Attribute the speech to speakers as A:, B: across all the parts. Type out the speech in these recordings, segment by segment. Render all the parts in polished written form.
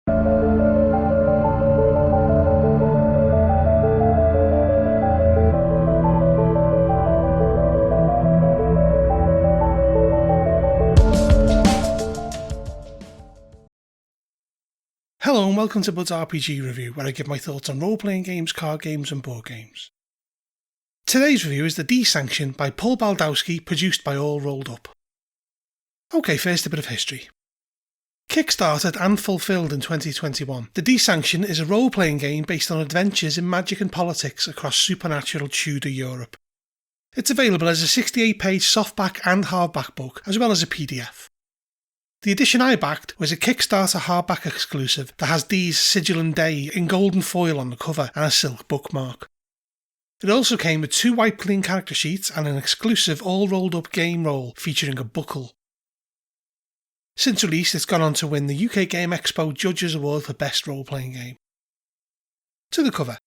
A: Hello and welcome to Bud's RPG Review, where I give my thoughts on role-playing games, card games and board games. Today's review is the Dee Sanction by Paul Baldowski, produced by All Rolled Up. Okay, first a bit of history. Kickstarted and fulfilled in 2021, the Dee Sanction is a role-playing game based on adventures in magic and politics across supernatural Tudor Europe. It's available as a 68-page softback and hardback book, as well as a PDF. The edition I backed was a Kickstarter hardback exclusive that has Dee's sigil and day in golden foil on the cover and a silk bookmark. It also came with 2 white clean character sheets and an exclusive all rolled up game roll featuring a buckle. Since release, it's gone on to win the UK Game Expo Judges Award for Best Role-Playing Game. To the cover.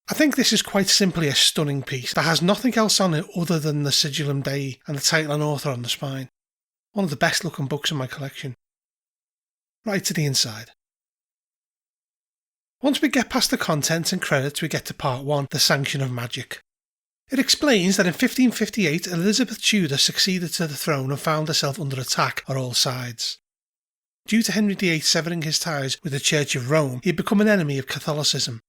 A: I think this is quite simply a stunning piece that has nothing else on it other than the sigil and day and the title and author on the spine. One of the best looking books in my collection. Right to the inside. Once we get past the contents and credits, we get to part 1, the Sanction of Magic. It explains that in 1558 Elizabeth Tudor succeeded to the throne and found herself under attack on all sides. Due to Henry VIII severing his ties with the Church of Rome, he had become an enemy of Catholicism.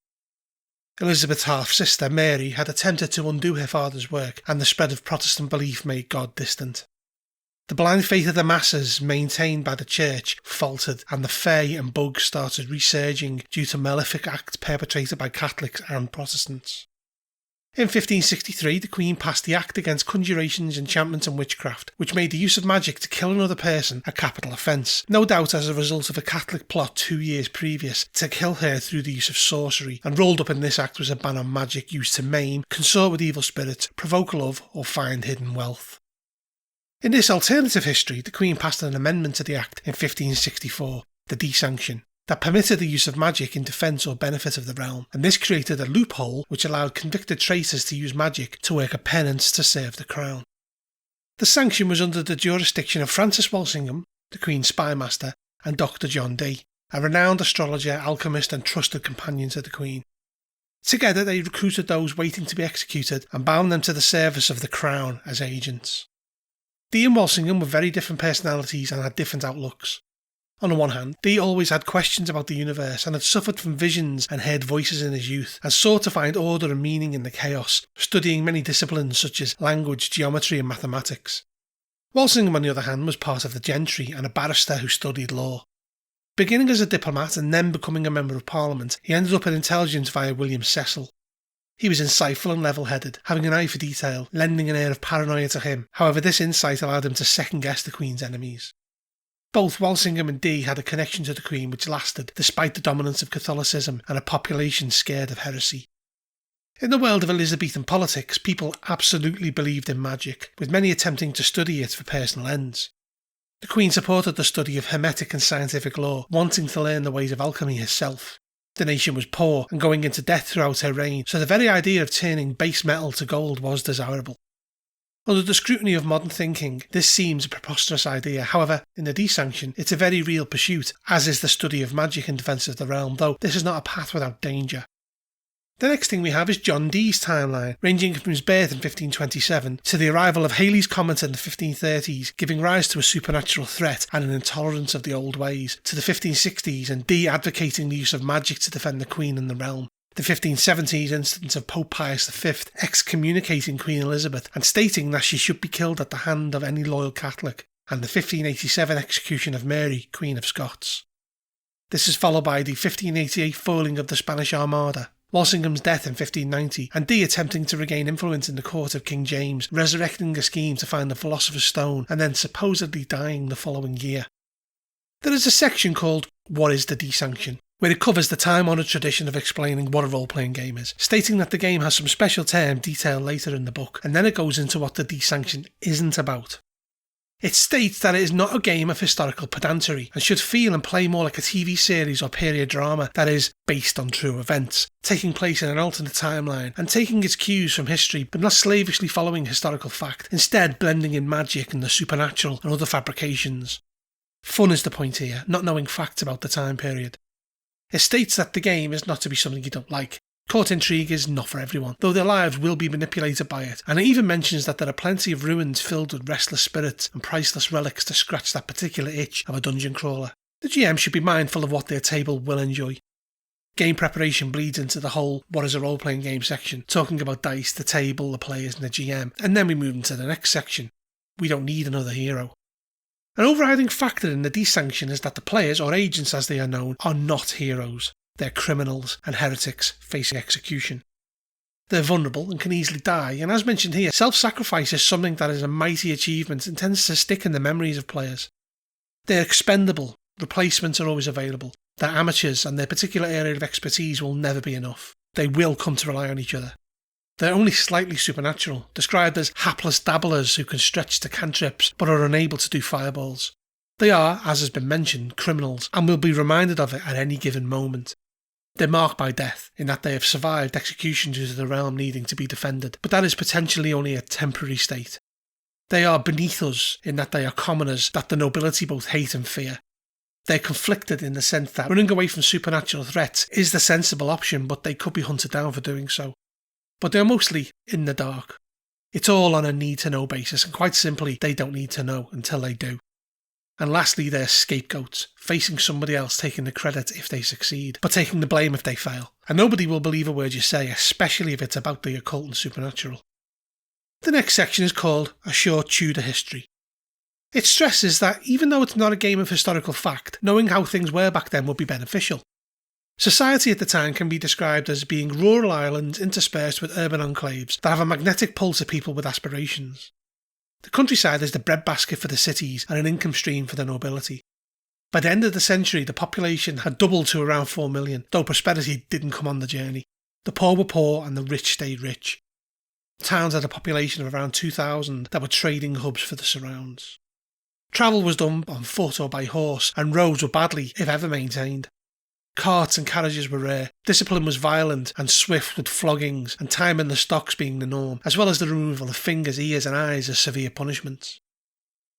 A: Elizabeth's half-sister Mary had attempted to undo her father's work, and the spread of Protestant belief made God distant. The blind faith of the masses maintained by the church faltered, and the fae and bugs started resurging due to malefic acts perpetrated by Catholics and Protestants. In 1563, the Queen passed the Act Against Conjurations, Enchantments and Witchcraft, which made the use of magic to kill another person a capital offence, no doubt as a result of a Catholic plot 2 years previous to kill her through the use of sorcery, and rolled up in this act was a ban on magic used to maim, consort with evil spirits, provoke love or find hidden wealth. In this alternative history, the Queen passed an amendment to the Act in 1564, the Dee Sanction, that permitted the use of magic in defence or benefit of the realm, and this created a loophole which allowed convicted traitors to use magic to work a penance to serve the crown. The sanction was under the jurisdiction of Francis Walsingham, the Queen's spymaster, and Dr. John Dee, a renowned astrologer, alchemist and trusted companion to the Queen. Together they recruited those waiting to be executed and bound them to the service of the crown as agents. Dee and Walsingham were very different personalities and had different outlooks. On the one hand, Dee always had questions about the universe and had suffered from visions and heard voices in his youth, and sought to find order and meaning in the chaos, studying many disciplines such as language, geometry and mathematics. Walsingham, on the other hand, was part of the gentry and a barrister who studied law. Beginning as a diplomat and then becoming a member of Parliament, he ended up in intelligence via William Cecil. He was insightful and level-headed, having an eye for detail, lending an air of paranoia to him. However, this insight allowed him to second-guess the Queen's enemies. Both Walsingham and Dee had a connection to the Queen which lasted, despite the dominance of Catholicism and a population scared of heresy. In the world of Elizabethan politics, people absolutely believed in magic, with many attempting to study it for personal ends. The Queen supported the study of hermetic and scientific law, wanting to learn the ways of alchemy herself. The nation was poor and going into debt throughout her reign, so the very idea of turning base metal to gold was desirable. Under the scrutiny of modern thinking, this seems a preposterous idea. However, in the Dee Sanction, it's a very real pursuit, as is the study of magic in defence of the realm, though this is not a path without danger. The next thing we have is John Dee's timeline, ranging from his birth in 1527 to the arrival of Halley's Comet in the 1530s, giving rise to a supernatural threat and an intolerance of the old ways, to the 1560s and Dee advocating the use of magic to defend the Queen and the realm, the 1570s instance of Pope Pius V excommunicating Queen Elizabeth and stating that she should be killed at the hand of any loyal Catholic, and the 1587 execution of Mary, Queen of Scots. This is followed by the 1588 foiling of the Spanish Armada, Walsingham's death in 1590, and Dee attempting to regain influence in the court of King James, resurrecting a scheme to find the Philosopher's Stone, and then supposedly dying the following year. There is a section called What is the Dee Sanction?, where it covers the time-honoured tradition of explaining what a role-playing game is, stating that the game has some special term detailed later in the book, and then it goes into what the Dee Sanction isn't about. It states that it is not a game of historical pedantry and should feel and play more like a TV series or period drama that is based on true events, taking place in an alternate timeline and taking its cues from history but not slavishly following historical fact, instead blending in magic and the supernatural and other fabrications. Fun is the point here, not knowing facts about the time period. It states that the game is not to be something you don't like. Court intrigue is not for everyone, though their lives will be manipulated by it, and it even mentions that there are plenty of ruins filled with restless spirits and priceless relics to scratch that particular itch of a dungeon crawler. The GM should be mindful of what their table will enjoy. Game preparation bleeds into the whole what is a role-playing game section, talking about dice, the table, the players and the GM, and then we move into the next section. We don't need another hero. An overriding factor in the Dee Sanction is that the players, or agents as they are known, are not heroes. They're criminals and heretics facing execution. They're vulnerable and can easily die, and as mentioned here, self-sacrifice is something that is a mighty achievement and tends to stick in the memories of players. They're expendable, replacements are always available, they're amateurs and their particular area of expertise will never be enough. They will come to rely on each other. They're only slightly supernatural, described as hapless dabblers who can stretch to cantrips but are unable to do fireballs. They are, as has been mentioned, criminals and will be reminded of it at any given moment. They're marked by death, in that they have survived execution due to the realm needing to be defended, but that is potentially only a temporary state. They are beneath us, in that they are commoners that the nobility both hate and fear. They're conflicted in the sense that running away from supernatural threats is the sensible option, but they could be hunted down for doing so. But they're mostly in the dark. It's all on a need-to-know basis, and quite simply, they don't need to know until they do. And lastly, they're scapegoats, facing somebody else taking the credit if they succeed, but taking the blame if they fail. And nobody will believe a word you say, especially if it's about the occult and supernatural. The next section is called A Short Tudor History. It stresses that even though it's not a game of historical fact, knowing how things were back then would be beneficial. Society at the time can be described as being rural islands interspersed with urban enclaves that have a magnetic pull to people with aspirations. The countryside is the breadbasket for the cities and an income stream for the nobility. By the end of the century, the population had doubled to around 4 million, though prosperity didn't come on the journey. The poor were poor and the rich stayed rich. Towns had a population of around 2,000 that were trading hubs for the surrounds. Travel was done on foot or by horse, and roads were badly, if ever, maintained. Carts and carriages were rare, discipline was violent and swift with floggings and time in the stocks being the norm, as well as the removal of fingers, ears and eyes as severe punishments.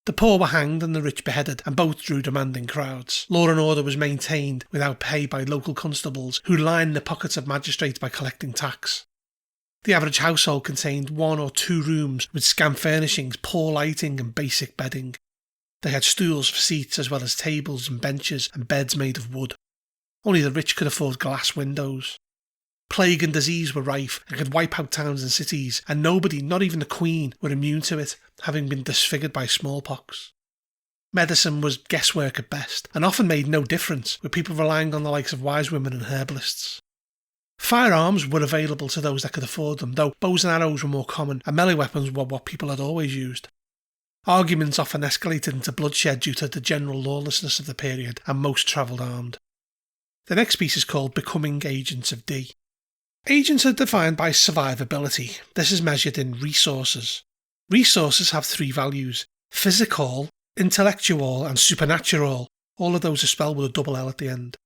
A: The poor were hanged and the rich beheaded, and both drew demanding crowds. Law and order was maintained without pay by local constables, who lined the pockets of magistrates by collecting tax. The average household contained 1 or 2 rooms with scant furnishings, poor lighting and basic bedding. They had stools for seats as well as tables and benches and beds made of wood. Only the rich could afford glass windows. Plague and disease were rife and could wipe out towns and cities, and nobody, not even the Queen, were immune to it, having been disfigured by smallpox. Medicine was guesswork at best, and often made no difference, with people relying on the likes of wise women and herbalists. Firearms were available to those that could afford them, though bows and arrows were more common, and melee weapons were what people had always used. Arguments often escalated into bloodshed due to the general lawlessness of the period, and most travelled armed. The next piece is called Becoming Agents of Dee. Agents are defined by survivability. This is measured in resources. Resources have 3 values: physical, intellectual and supernatural. All of those are spelled with a double L at the end.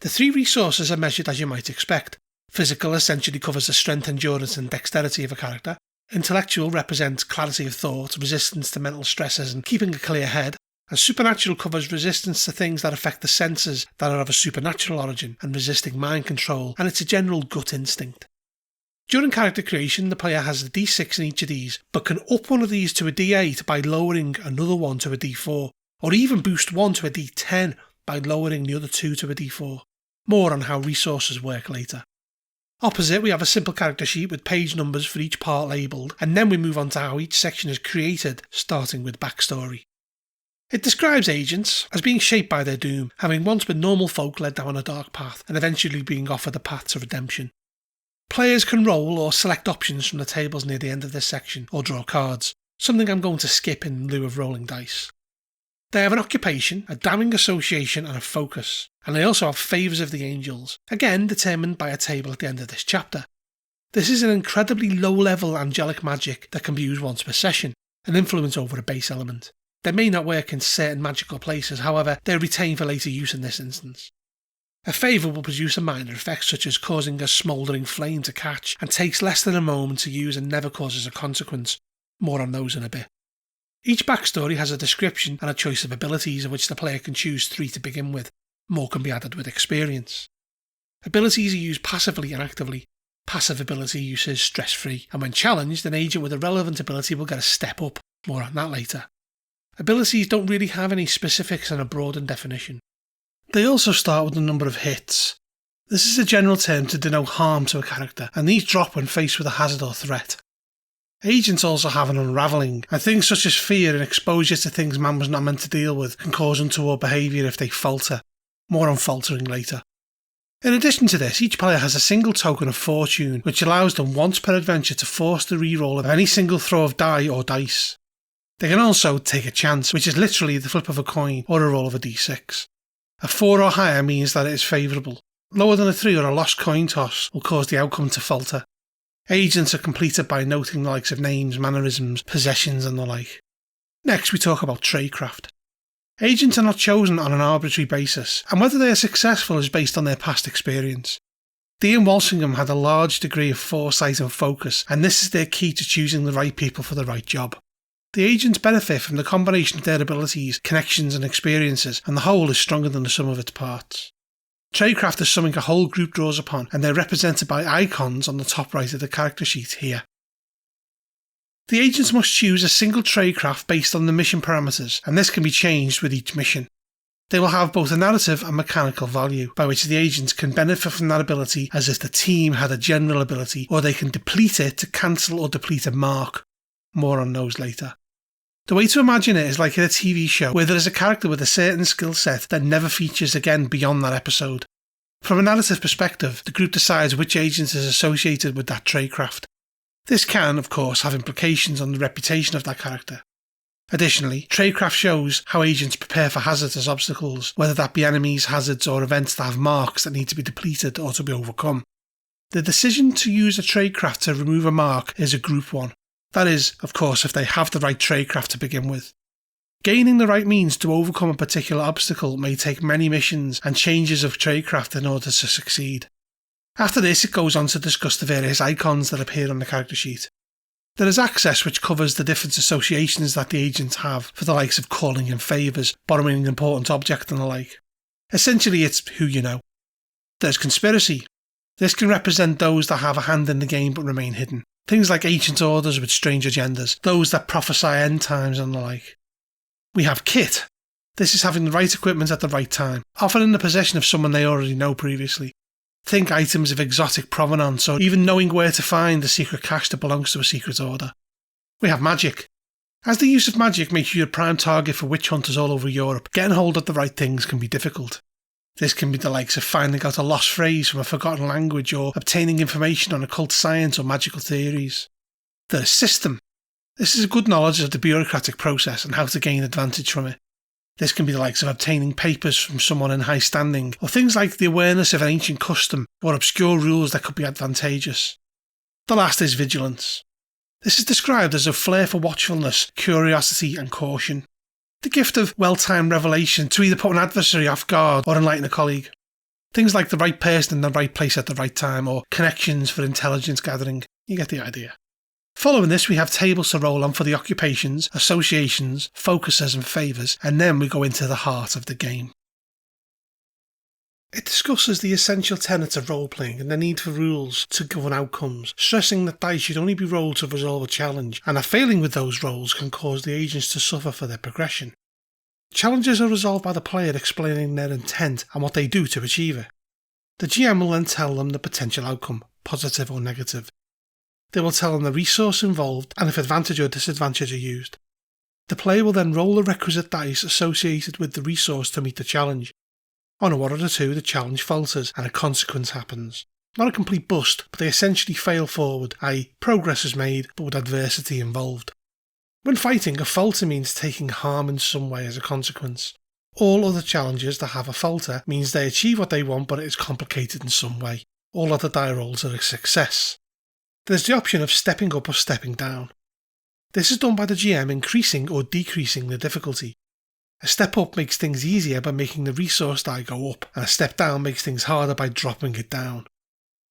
A: The 3 resources are measured as you might expect. Physical essentially covers the strength, endurance and dexterity of a character. Intellectual represents clarity of thought, resistance to mental stresses and keeping a clear head. And supernatural covers resistance to things that affect the senses that are of a supernatural origin and resisting mind control, and it's a general gut instinct. During character creation, the player has a D6 in each of these, but can up one of these to a D8 by lowering another one to a D4, or even boost one to a D10 by lowering the other 2 to a D4. More on how resources work later. Opposite, we have a simple character sheet with page numbers for each part labelled, and then we move on to how each section is created, starting with backstory. It describes agents as being shaped by their doom, having once been normal folk led down a dark path and eventually being offered a path to redemption. Players can roll or select options from the tables near the end of this section, or draw cards, something I'm going to skip in lieu of rolling dice. They have an occupation, a damning association and a focus, and they also have favours of the angels, again determined by a table at the end of this chapter. This is an incredibly low-level angelic magic that can be used once per session, an influence over a base element. They may not work in certain magical places, however, they are retained for later use in this instance. A favour will produce a minor effect such as causing a smouldering flame to catch and takes less than a moment to use and never causes a consequence. More on those in a bit. Each backstory has a description and a choice of abilities, of which the player can choose 3 to begin with. More can be added with experience. Abilities are used passively and actively. Passive ability use is stress-free, and when challenged, an agent with a relevant ability will get a step up. More on that later. Abilities don't really have any specifics and a broadened definition. They also start with a number of hits. This is a general term to denote harm to a character, and these drop when faced with a hazard or threat. Agents also have an unravelling, and things such as fear and exposure to things man was not meant to deal with can cause untoward behaviour if they falter. More on faltering later. In addition to this, each player has a single token of fortune, which allows them once per adventure to force the reroll of any single throw of die or dice. They can also take a chance, which is literally the flip of a coin or a roll of a d6. A 4 or higher means that it is favourable. Lower than a 3 or a lost coin toss will cause the outcome to falter. Agents are completed by noting the likes of names, mannerisms, possessions and the like. Next we talk about Tradecraft. Agents are not chosen on an arbitrary basis, and whether they are successful is based on their past experience. Dee and Walsingham had a large degree of foresight and focus, and this is their key to choosing the right people for the right job. The agents benefit from the combination of their abilities, connections and experiences, and the whole is stronger than the sum of its parts. Tradecraft is something a whole group draws upon, and they're represented by icons on the top right of the character sheet here. The agents must choose a single tradecraft based on the mission parameters, and this can be changed with each mission. They will have both a narrative and mechanical value, by which the agents can benefit from that ability as if the team had a general ability, or they can deplete it to cancel or deplete a mark. More on those later. The way to imagine it is like in a TV show where there is a character with a certain skill set that never features again beyond that episode. From a narrative perspective, the group decides which agent is associated with that tradecraft. This can, of course, have implications on the reputation of that character. Additionally, Tradecraft shows how agents prepare for hazards as obstacles, whether that be enemies, hazards or events that have marks that need to be depleted or to be overcome. The decision to use a tradecraft to remove a mark is a group one. That is, of course, if they have the right tradecraft to begin with. Gaining the right means to overcome a particular obstacle may take many missions and changes of tradecraft in order to succeed. After this, it goes on to discuss the various icons that appear on the character sheet. There is access, which covers the different associations that the agents have for the likes of calling in favours, borrowing an important object and the like. Essentially, it's who you know. There's conspiracy. This can represent those that have a hand in the game but remain hidden. Things like ancient orders with strange agendas, those that prophesy end times and the like. We have kit. This is having the right equipment at the right time, often in the possession of someone they already know previously. Think items of exotic provenance, or even knowing where to find the secret cache that belongs to a secret order. We have magic. As the use of magic makes you a prime target for witch hunters all over Europe, getting hold of the right things can be difficult. This can be the likes of finding out a lost phrase from a forgotten language, or obtaining information on occult science or magical theories. The system. This is a good knowledge of the bureaucratic process and how to gain advantage from it. This can be the likes of obtaining papers from someone in high standing, or things like the awareness of an ancient custom, or obscure rules that could be advantageous. The last is vigilance. This is described as a flair for watchfulness, curiosity and caution. The gift of well-timed revelation to either put an adversary off guard or enlighten a colleague. Things like the right person in the right place at the right time, or connections for intelligence gathering. You get the idea. Following this, we have tables to roll on for the occupations, associations, focuses and favours, and then we go into the heart of the game. It discusses the essential tenets of role-playing and the need for rules to govern outcomes, stressing that dice should only be rolled to resolve a challenge, and that failing with those rolls can cause the agents to suffer for their progression. Challenges are resolved by the player explaining their intent and what they do to achieve it. The GM will then tell them the potential outcome, positive or negative. They will tell them the resource involved and if advantage or disadvantage are used. The player will then roll the requisite dice associated with the resource to meet the challenge. On a 1 or a 2, the challenge falters and a consequence happens. Not a complete bust, but they essentially fail forward, i.e. progress is made but with adversity involved. When fighting, a falter means taking harm in some way as a consequence. All other challenges that have a falter means they achieve what they want but it is complicated in some way. All other die rolls are a success. There's the option of stepping up or stepping down. This is done by the GM increasing or decreasing the difficulty. A step up makes things easier by making the resource die go up, and a step down makes things harder by dropping it down.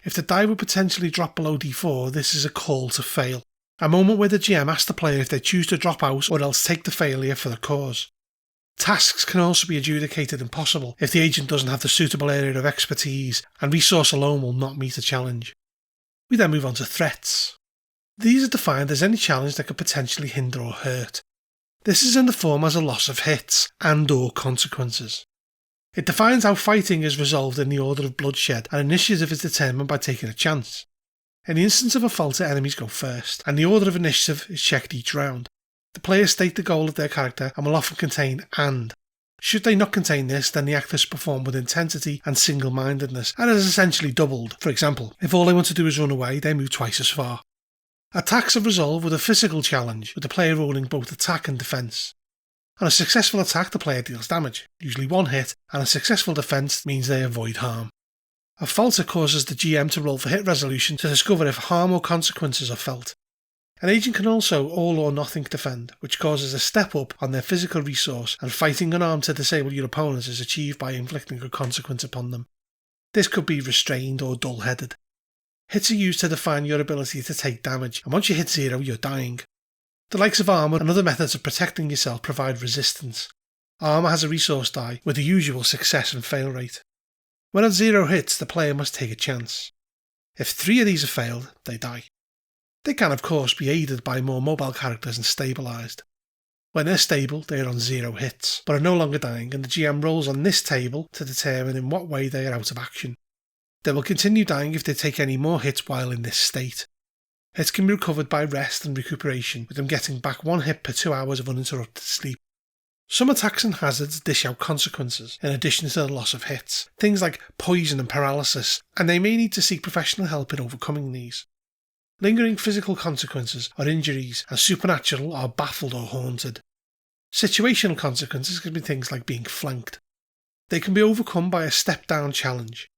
A: If the die would potentially drop below D4, this is a call to fail. a moment where the GM asks the player if they choose to drop out or else take the failure for the cause. Tasks can also be adjudicated impossible if the agent doesn't have the suitable area of expertise, and resource alone will not meet a challenge. We then move on to threats. These are defined as any challenge that could potentially hinder or hurt. This is in the form as a loss of hits and/or consequences. It defines how fighting is resolved in the order of bloodshed, and initiative is determined by taking a chance. In the instance of a falter, enemies go first, and the order of initiative is checked each round. The players state the goal of their character and will often contain "and". Should they not contain this, then the actors perform with intensity and single-mindedness, and is essentially doubled. For example, if all they want to do is run away, they move twice as far. Attacks are resolved with a physical challenge, with the player rolling both attack and defence. On a successful attack, the player deals damage, usually one hit, and a successful defence means they avoid harm. A falter causes the GM to roll for hit resolution to discover if harm or consequences are felt. An agent can also all or nothing defend, which causes a step up on their physical resource, and fighting unarmed to disable your opponents is achieved by inflicting a consequence upon them. This could be restrained or dull-headed. Hits are used to define your ability to take damage, and once you hit 0, you're dying. The likes of armour and other methods of protecting yourself provide resistance. Armour has a resource die, with the usual success and fail rate. When at 0 hits, the player must take a chance. If 3 of these are failed, they die. They can of course be aided by more mobile characters and stabilised. When they're stable, they are on 0 hits, but are no longer dying, and the GM rolls on this table to determine in what way they are out of action. They will continue dying if they take any more hits while in this state. Hits can be recovered by rest and recuperation, with them getting back 1 hit per 2 hours of uninterrupted sleep. Some attacks and hazards dish out consequences, in addition to the loss of hits, things like poison and paralysis, and they may need to seek professional help in overcoming these. Lingering physical consequences are injuries, and supernatural are baffled or haunted. Situational consequences can be things like being flanked. They can be overcome by a step-down challenge.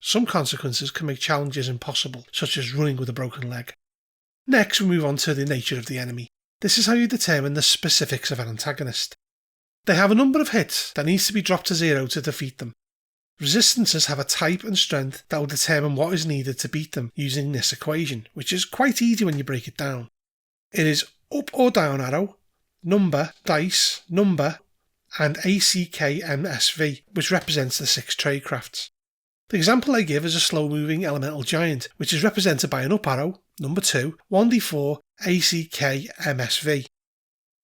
A: Some consequences can make challenges impossible, such as running with a broken leg. Next, we move on to the nature of the enemy. This is how you determine the specifics of an antagonist. They have a number of hits that needs to be dropped to 0 to defeat them. Resistances have a type and strength that will determine what is needed to beat them using this equation, which is quite easy when you break it down. It is up or down arrow, number, dice, number, and ACKMSV, which represents the 6 tradecrafts. The example I give is a slow-moving elemental giant, which is represented by an up arrow, number 2, 1d4, ACKMSV.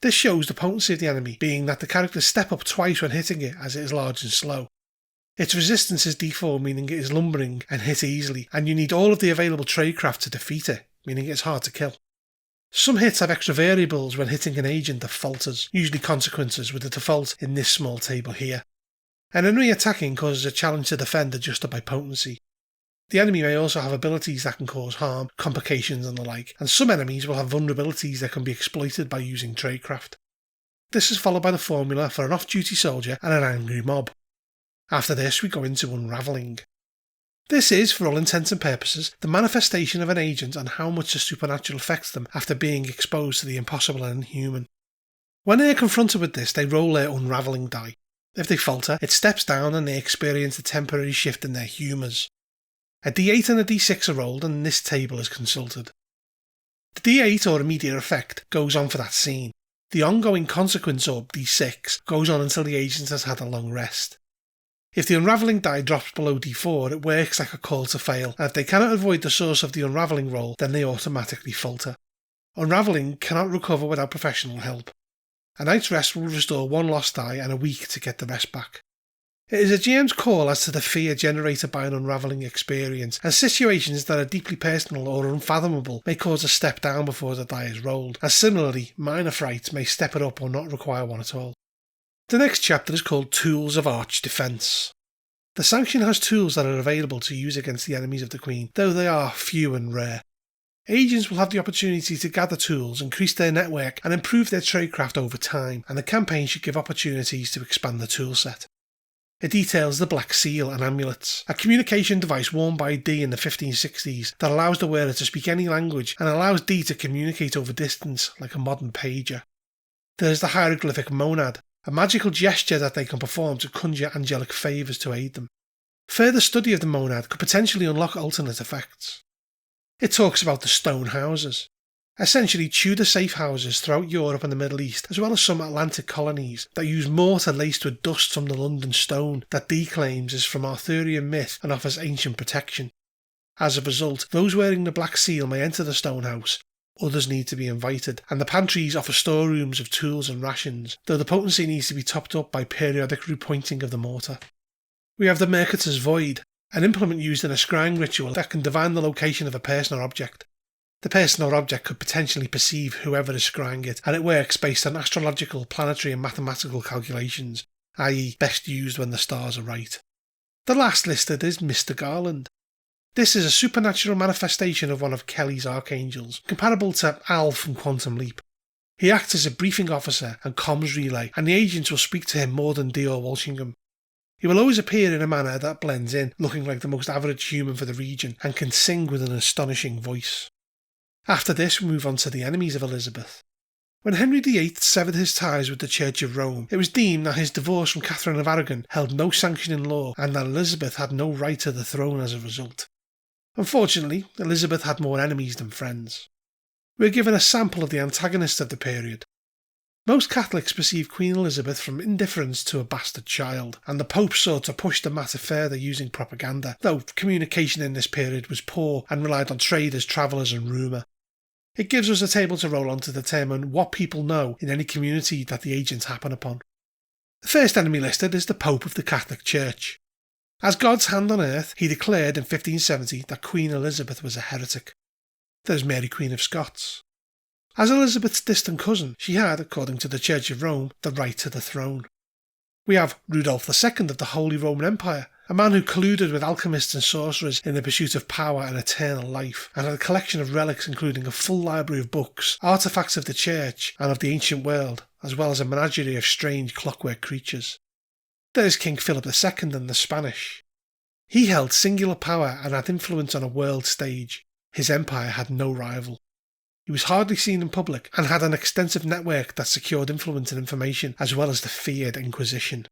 A: This shows the potency of the enemy, being that the characters step up twice when hitting it as it is large and slow. Its resistance is d4, meaning it is lumbering and hit easily, and you need all of the available tradecraft to defeat it, meaning it's hard to kill. Some hits have extra variables when hitting an agent that falters, usually consequences, with the default in this small table here. An enemy attacking causes a challenge to defend adjusted by potency. The enemy may also have abilities that can cause harm, complications and the like, and some enemies will have vulnerabilities that can be exploited by using tradecraft. This is followed by the formula for an off-duty soldier and an angry mob. After this we go into unravelling. This is, for all intents and purposes, the manifestation of an agent and how much the supernatural affects them after being exposed to the impossible and inhuman. When they are confronted with this, they roll their unravelling die. If they falter, it steps down and they experience a temporary shift in their humours. A d8 and a d6 are rolled and this table is consulted. The d8 or immediate effect goes on for that scene. The ongoing consequence or d6 goes on until the agent has had a long rest. If the unravelling die drops below d4, it works like a call to fail, and if they cannot avoid the source of the unravelling roll, then they automatically falter. Unravelling cannot recover without professional help. A night's rest will restore 1 lost die and a week to get the rest back. It is a GM's call as to the fear generated by an unravelling experience, and situations that are deeply personal or unfathomable may cause a step down before the die is rolled, as similarly, minor frights may step it up or not require one at all. The next chapter is called Tools of Arch Defence. The Sanction has tools that are available to use against the enemies of the Queen, though they are few and rare. Agents will have the opportunity to gather tools, increase their network and improve their tradecraft over time, and the campaign should give opportunities to expand the toolset. It details the Black Seal and amulets, a communication device worn by Dee in the 1560s that allows the wearer to speak any language and allows Dee to communicate over distance like a modern pager. There is the hieroglyphic monad, a magical gesture that they can perform to conjure angelic favours to aid them. Further study of the monad could potentially unlock alternate effects. It talks about the stone houses, essentially Tudor safe houses throughout Europe and the Middle East, as well as some Atlantic colonies that use mortar laced with dust from the London stone that Dee claims is from Arthurian myth and offers ancient protection. As a result, those wearing the black seal may enter the stone house, others need to be invited, and the pantries offer storerooms of tools and rations, though the potency needs to be topped up by periodic repointing of the mortar. We have the Mercator's Void, an implement used in a scrying ritual that can divine the location of a person or object. The person or object could potentially perceive whoever is scrying it, and it works based on astrological, planetary and mathematical calculations, i.e. best used when the stars are right. The last listed is Mr. Garland. This is a supernatural manifestation of one of Kelly's archangels, comparable to Al from Quantum Leap. He acts as a briefing officer and comms relay, and the agents will speak to him more than Dior Walshingham. He will always appear in a manner that blends in, looking like the most average human for the region, and can sing with an astonishing voice. After this, we move on to the enemies of Elizabeth. When Henry VIII severed his ties with the Church of Rome, it was deemed that his divorce from Catherine of Aragon held no sanction in law, and that Elizabeth had no right to the throne as a result. Unfortunately, Elizabeth had more enemies than friends. We are given a sample of the antagonists of the period. Most Catholics perceive Queen Elizabeth from indifference to a bastard child, and the Pope sought to push the matter further using propaganda, though communication in this period was poor and relied on traders, travellers and rumour. It gives us a table to roll on to determine what people know in any community that the agents happen upon. The first enemy listed is the Pope of the Catholic Church. As God's hand on earth, he declared in 1570 that Queen Elizabeth was a heretic. There's Mary Queen of Scots. As Elizabeth's distant cousin, she had, according to the Church of Rome, the right to the throne. We have Rudolph II of the Holy Roman Empire, a man who colluded with alchemists and sorcerers in the pursuit of power and eternal life, and had a collection of relics including a full library of books, artefacts of the Church and of the ancient world, as well as a menagerie of strange clockwork creatures. There is King Philip II and the Spanish. He held singular power and had influence on a world stage. His empire had no rival. He was hardly seen in public and had an extensive network that secured influence and information, as well as the feared Inquisition.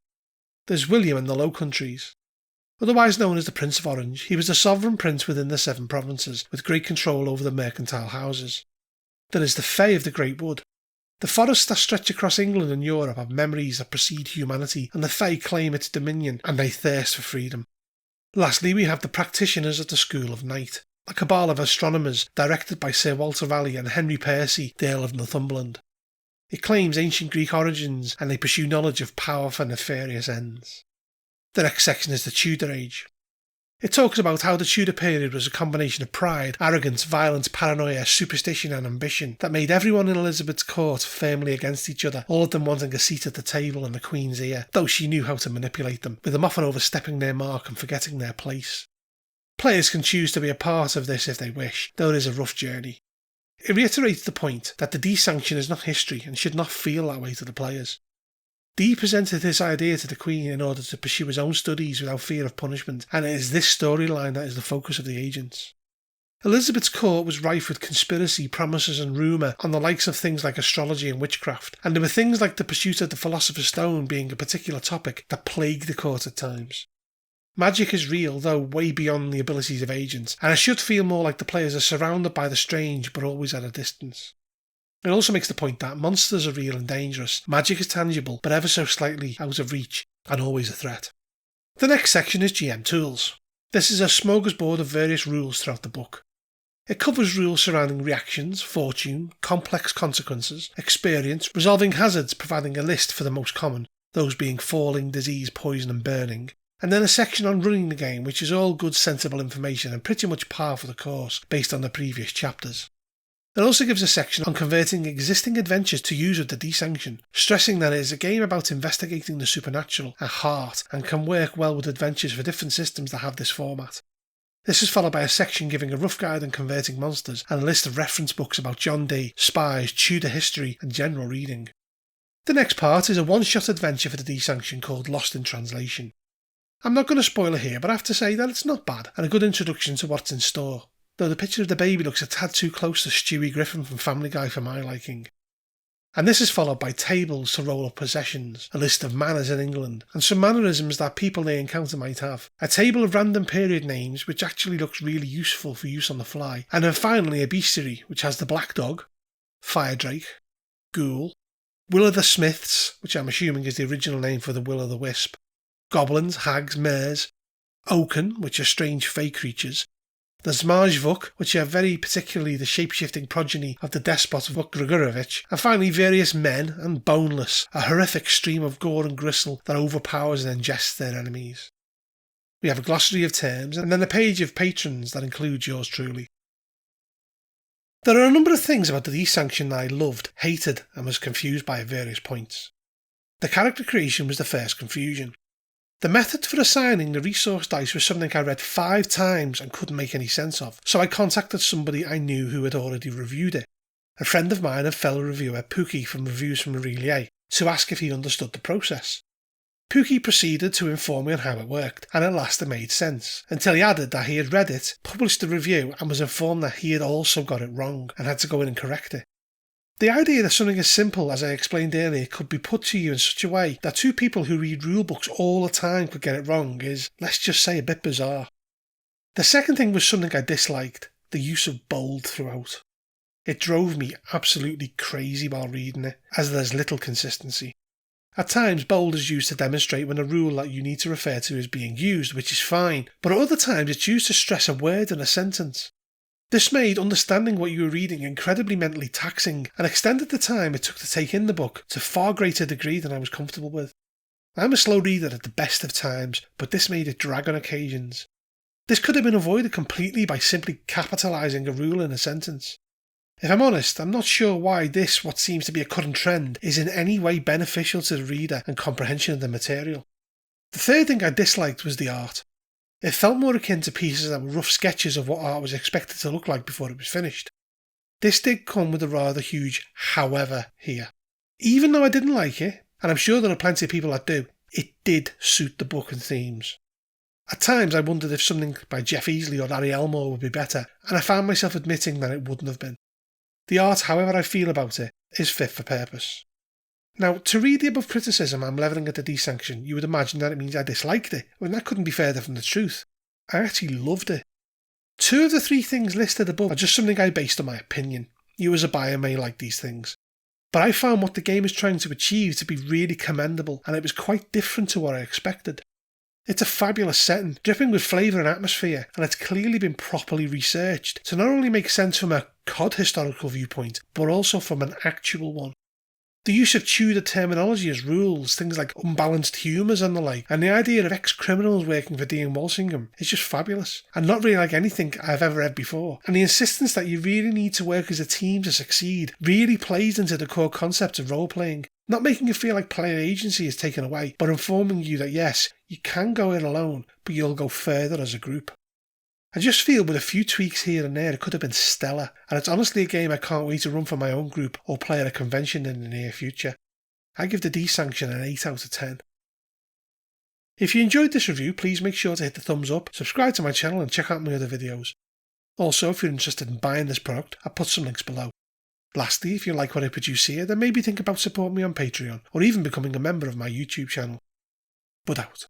A: There's William in the Low Countries. Otherwise known as the Prince of Orange, he was a sovereign prince within the 7 provinces, with great control over the mercantile houses. There is the Fae of the Great Wood. The forests that stretch across England and Europe have memories that precede humanity, and the Fae claim its dominion, and they thirst for freedom. Lastly, we have the practitioners of the School of Night, a cabal of astronomers directed by Sir Walter Raleigh and Henry Percy, the Earl of Northumberland. It claims ancient Greek origins, and they pursue knowledge of power for nefarious ends. The next section is the Tudor Age. It talks about how the Tudor period was a combination of pride, arrogance, violence, paranoia, superstition and ambition that made everyone in Elizabeth's court firmly against each other, all of them wanting a seat at the table and the Queen's ear, though she knew how to manipulate them, with them often overstepping their mark and forgetting their place. Players can choose to be a part of this if they wish, though it is a rough journey. It reiterates the point that the Dee Sanction is not history and should not feel that way to the players. Dee presented this idea to the Queen in order to pursue his own studies without fear of punishment, and it is this storyline that is the focus of the agents. Elizabeth's court was rife with conspiracy, promises and rumour on the likes of things like astrology and witchcraft, and there were things like the pursuit of the Philosopher's Stone being a particular topic that plagued the court at times. Magic is real, though way beyond the abilities of agents, and it should feel more like the players are surrounded by the strange but always at a distance. It also makes the point that monsters are real and dangerous, magic is tangible but ever so slightly out of reach, and always a threat. The next section is GM Tools. This is a smorgasbord of various rules throughout the book. It covers rules surrounding reactions, fortune, complex consequences, experience, resolving hazards providing a list for the most common, those being falling, disease, poison and burning, and then a section on running the game which is all good sensible information and pretty much par for the course based on the previous chapters. It also gives a section on converting existing adventures to use with the Dee Sanction, stressing that it is a game about investigating the supernatural at heart and can work well with adventures for different systems that have this format. This is followed by a section giving a rough guide on converting monsters and a list of reference books about John Dee, spies, Tudor history and general reading. The next part is a one-shot adventure for the Dee Sanction called Lost in Translation. I'm not going to spoil it here, but I have to say that it's not bad and a good introduction to what's in store, though the picture of the baby looks a tad too close to Stewie Griffin from Family Guy for my liking. And this is followed by tables to roll up possessions, a list of manners in England, and some mannerisms that people they encounter might have, a table of random period names which actually looks really useful for use on the fly, and then finally a bestiary which has the black dog, Firedrake, Ghoul, Will-o'-the-Smiths, which I'm assuming is the original name for the Will-o'-the-Wisp, Goblins, Hags, Mares, Oaken, which are strange fey creatures, the Zmajvuk, which are very particularly the shape-shifting progeny of the despot Vuk Grigorovich, and finally various men and Boneless, a horrific stream of gore and gristle that overpowers and ingests their enemies. We have a glossary of terms, and then a page of patrons that includes yours truly. There are a number of things about the Dee Sanction that I loved, hated, and was confused by at various points. The character creation was the first confusion. The method for assigning the resource dice was something I read 5 times and couldn't make any sense of, so I contacted somebody I knew who had already reviewed it, a friend of mine and fellow reviewer Pookie from Reviews from Aurelier, to ask if he understood the process. Pookie proceeded to inform me on how it worked, and at last it made sense, until he added that he had read it, published the review, and was informed that he had also got it wrong and had to go in and correct it. The idea that something as simple as I explained earlier could be put to you in such a way that 2 people who read rulebooks all the time could get it wrong is, let's just say, a bit bizarre. The second thing was something I disliked, the use of bold throughout. It drove me absolutely crazy while reading it, as there's little consistency. At times, bold is used to demonstrate when a rule that you need to refer to is being used, which is fine, but at other times it's used to stress a word in a sentence. This made understanding what you were reading incredibly mentally taxing and extended the time it took to take in the book to a far greater degree than I was comfortable with. I'm a slow reader at the best of times, but this made it drag on occasions. This could have been avoided completely by simply capitalising a rule in a sentence. If I'm honest, I'm not sure why this, what seems to be a current trend, is in any way beneficial to the reader and comprehension of the material. The third thing I disliked was the art. It felt more akin to pieces that were rough sketches of what art was expected to look like before it was finished. This did come with a rather huge however here. Even though I didn't like it, and I'm sure there are plenty of people that do, it did suit the book and themes. At times I wondered if something by Jeff Easley or Larry Elmore would be better, and I found myself admitting that it wouldn't have been. The art, however I feel about it, is fit for purpose. Now, to read the above criticism I'm levelling at the Dee Sanction, you would imagine that it means I disliked it, when that couldn't be further from the truth. I actually loved it. 2 of the 3 things listed above are just something I based on my opinion. You as a buyer may like these things. But I found what the game is trying to achieve to be really commendable, and it was quite different to what I expected. It's a fabulous setting, dripping with flavour and atmosphere, and it's clearly been properly researched to not only make sense from a COD historical viewpoint, but also from an actual one. The use of Tudor terminology as rules, things like unbalanced humours and the like, and the idea of ex-criminals working for Dean Walsingham is just fabulous, and not really like anything I've ever read before. And the insistence that you really need to work as a team to succeed really plays into the core concept of role-playing, not making you feel like player agency is taken away, but informing you that yes, you can go in alone, but you'll go further as a group. I just feel with a few tweaks here and there it could have been stellar, and it's honestly a game I can't wait to run for my own group or play at a convention in the near future. I give the Dee Sanction an 8 out of 10. If you enjoyed this review, please make sure to hit the thumbs up, subscribe to my channel and check out my other videos. Also, if you're interested in buying this product, I'll put some links below. Lastly, if you like what I produce here, then maybe think about supporting me on Patreon, or even becoming a member of my YouTube channel. Bud out.